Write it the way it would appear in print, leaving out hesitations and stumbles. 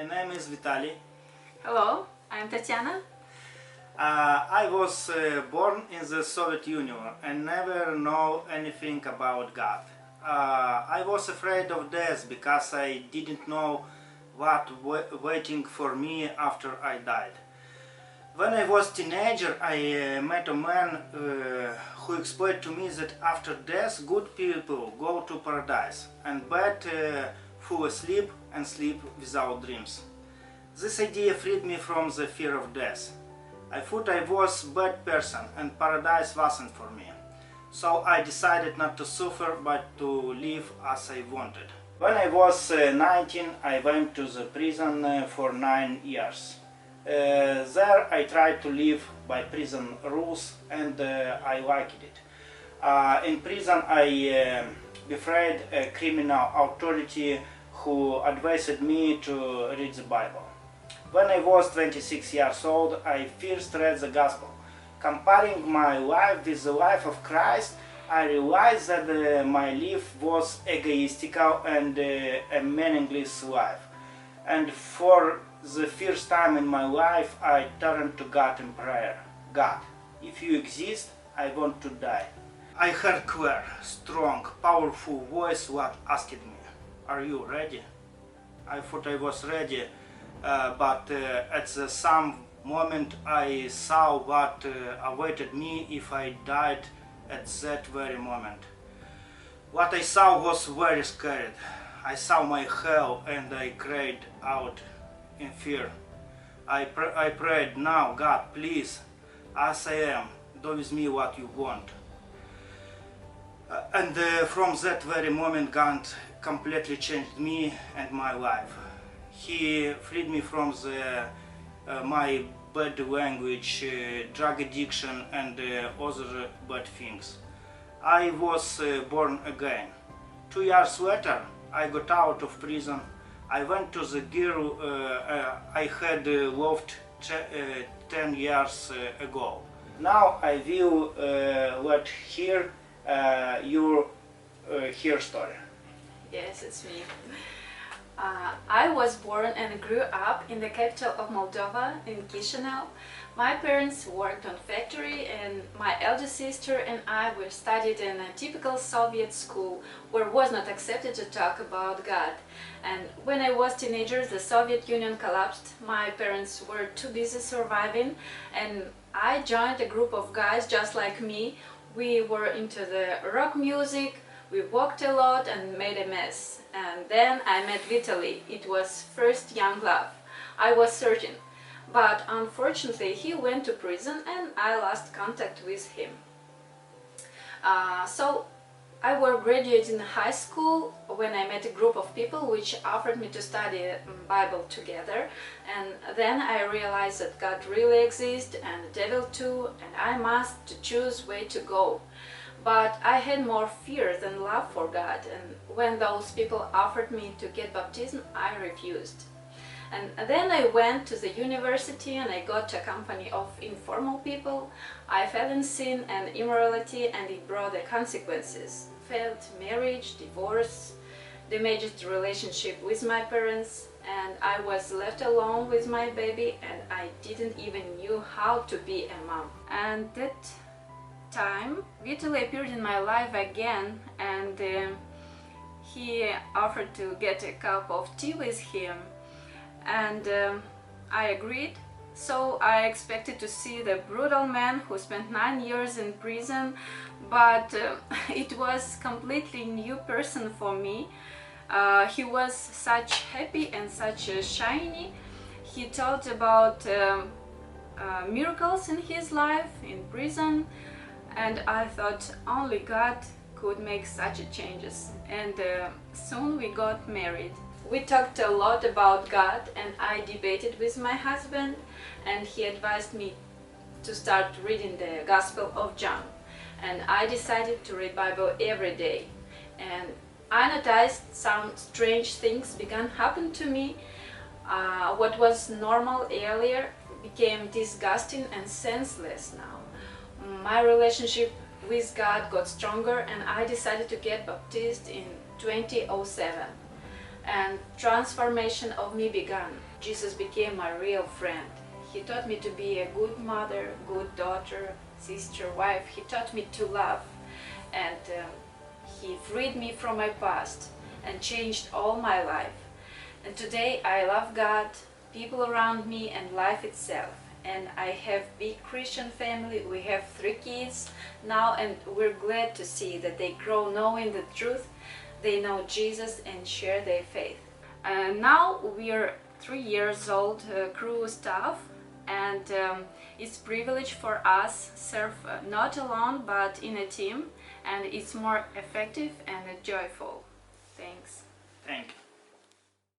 name is Vitaly. Hello, I'm Tatiana. I was born in the Soviet Union and never know anything about God. I was afraid of death because I didn't know what waiting for me after I died. When I was teenager, I met a man who explained to me that after death, good people go to paradise and bad fall asleep and sleep without dreams. This idea freed me from the fear of death. I thought I was a bad person and paradise wasn't for me. So I decided not to suffer but to live as I wanted. When I was 19, I went to the prison for 9 years. There I tried to live by prison rules and I liked it. In prison I befriended a criminal authority who advised me to read the Bible. When I was 26 years old, I first read the Gospel. Comparing my life with the life of Christ, I realized that my life was egoistical and a meaningless life. And for the first time in my life, I turned to God in prayer. God, if you exist, I want to die. I heard clear, strong, powerful voice what asked me, are you ready? I thought I was ready, but at some moment I saw what awaited me if I died at that very moment. What I saw was very scary. I saw my hell and I cried out in fear. I prayed, now God, please, as I am, do with me what you want. And from that very moment God completely changed me and my life. He freed me from my bad language, drug addiction and other bad things. I was born again. 2 years later I got out of prison. I went to the girl I had loved 10 years ago. Now I will let hear your her story. Yes, it's me. I was born and grew up in the capital of Moldova, in Chisinau. My parents worked on factory and my elder sister and I were studied in a typical Soviet school where it was not accepted to talk about God. And when I was teenager, the Soviet Union collapsed. My parents were too busy surviving and I joined a group of guys just like me. We were into the rock music, we walked a lot and made a mess. And then I met Vitaly. It was first young love. I was certain. But unfortunately he went to prison and I lost contact with him. So I was graduating high school when I met a group of people which offered me to study Bible together, and then I realized that God really exists and the devil too, and I must choose where to go. But I had more fear than love for God, and when those people offered me to get baptism, I refused. And then I went to the university and I got a company of informal people. I fell in sin and immorality and it brought the consequences. Failed marriage, divorce, damaged relationship with my parents, and I was left alone with my baby and I didn't even knew how to be a mom. And that time Vitaly appeared in my life again and he offered to get a cup of tea with him. And I agreed, so I expected to see the brutal man who spent 9 years in prison, but it was completely new person for me. He was such happy and such shiny. He talked about miracles in his life in prison, and I thought only God could make such changes. And soon we got married. We talked a lot about God and I debated with my husband and he advised me to start reading the Gospel of John. And I decided to read Bible every day. And I noticed some strange things began to happen to me. What was normal earlier became disgusting and senseless now. My relationship with God got stronger and I decided to get baptized in 2007. and transformation of me began. Jesus became my real friend. He taught me to be a good mother, good daughter, sister, wife. He taught me to love, and He freed me from my past and changed all my life. And today I love God, people around me, and life itself. And I have big Christian family. We have 3 kids now, and we're glad to see that they grow knowing the truth. They know Jesus and share their faith. Now we are 3 years old crew staff, and it's privilege for us serve not alone but in a team, and it's more effective and joyful. Thanks. Thank you.